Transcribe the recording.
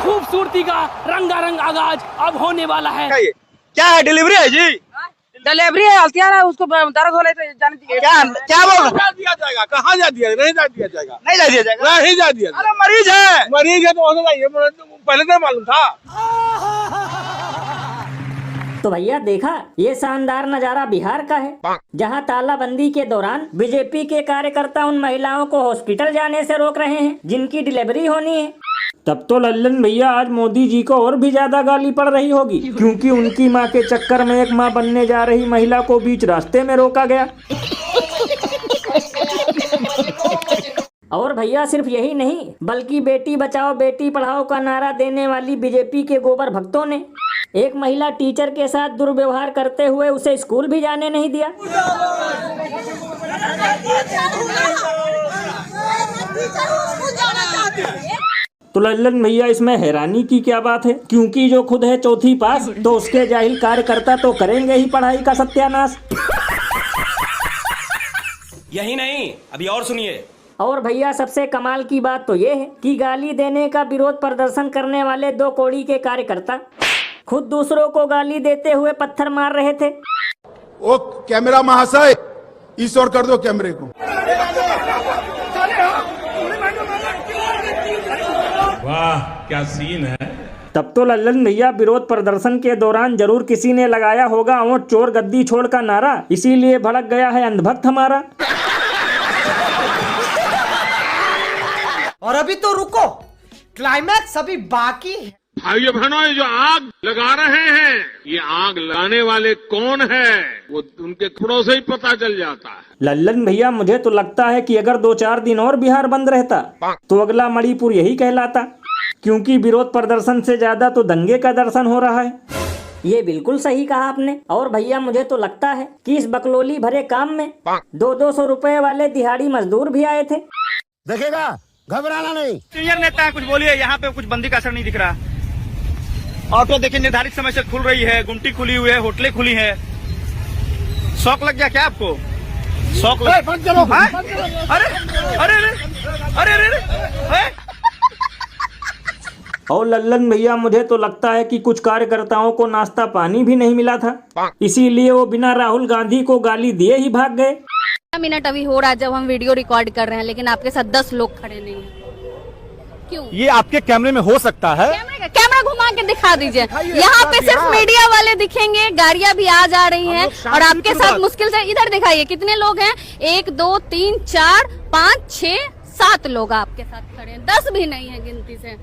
खूबसूरती का रंगारंग आगाज अब होने वाला है। क्या है, डिलीवरी है जी? डिलीवरी है, हल्तियार है, उसको दर्द हो रहा है तो जाने क्या बोल रहा है? दिया जाएगा, कहाँ जा दिया, नहीं जा दिया जाएगा, नहीं जा दिया जाएगा, नहीं जा दिया। अरे मरीज है, मरीज है तो होना चाहिए, पहले नहीं मालूम था। तो भैया देखा, ये शानदार नजारा बिहार का है, जहां तालाबंदी के दौरान बीजेपी के कार्यकर्ता उन महिलाओं को हॉस्पिटल जाने से रोक रहे हैं जिनकी डिलीवरी होनी है। तब तो लल्लन भैया आज मोदी जी को और भी ज्यादा गाली पड़ रही होगी, क्योंकि उनकी मां के चक्कर में एक मां बनने जा रही महिला को बीच रास्ते में रोका गया। और भैया सिर्फ यही नहीं, बल्कि बेटी बचाओ बेटी पढ़ाओ का नारा देने वाली बीजेपी के गोबर भक्तों ने एक महिला टीचर के साथ दुर्व्यवहार करते हुए उसे स्कूल भी जाने नहीं दिया। तो लल्लन भैया इसमें हैरानी की क्या बात है, क्योंकि जो खुद है चौथी पास तो उसके जाहिल कार्यकर्ता तो करेंगे ही पढ़ाई का सत्यानाश। यही नहीं, अभी और सुनिए। और भैया सबसे कमाल की बात तो ये है कि गाली देने का विरोध प्रदर्शन करने वाले दो कोड़ी के कार्यकर्ता खुद दूसरों को गाली देते हुए पत्थर मार रहे थे। ओ कैमरा महाशय, इस ओर कर दो कैमरे को। वाह क्या सीन है। तब तो लल्लन भैया विरोध प्रदर्शन के दौरान जरूर किसी ने लगाया होगा ऊंट चोर गद्दी छोड़ का नारा, इसीलिए भड़क गया है अंधभक्त हमारा। और अभी तो रुको, क्लाइमैक्स अभी बाकी है। भाइयों बहनों, ये जो आग लगा रहे हैं, ये आग लगाने वाले कौन है, वो उनके कपड़ों से ही पता चल जाता है। लल्लन भैया मुझे तो लगता है कि अगर 2-4 दिन और बिहार बंद रहता तो अगला मणिपुर यही कहलाता, क्योंकि विरोध प्रदर्शन से ज्यादा तो दंगे का दर्शन हो रहा है। ये बिल्कुल सही कहा आपने। और भैया मुझे तो लगता है कि इस बकलोली भरे काम में 200-200 रुपए वाले दिहाड़ी मजदूर भी आए थे। देखेगा, घबराना नहीं। सीनियर नेता है, कुछ बोलिए। यहाँ पे कुछ बंदी का असर नहीं दिख रहा। ऑटो देखिए निर्धारित समय से खुल रही है, गुमटी खुली हुई है, होटलें खुली है। शौक लग गया क्या आपको? शौक लग अरे अरे अरे अरे। और लल्लन भैया मुझे तो लगता है कि कुछ कार्यकर्ताओं को नाश्ता पानी भी नहीं मिला था, इसीलिए वो बिना राहुल गांधी को गाली दिए ही भाग गए। मिनट अभी हो रहा है जब हम वीडियो रिकॉर्ड कर रहे हैं, लेकिन आपके साथ 10 लोग खड़े नहीं हैं। क्यों? ये आपके कैमरे में हो सकता है। कैमरा घुमा के दिखा दीजिए। यहाँ पे सिर्फ मीडिया वाले दिखेंगे, गाड़ियां भी आ जा रही हैं, और आपके साथ मुश्किल से इधर दिखाइए कितने लोग हैं। 1 2 3 4 5 6 7 लोग आपके साथ खड़े हैं, 10 भी नहीं है गिनती से।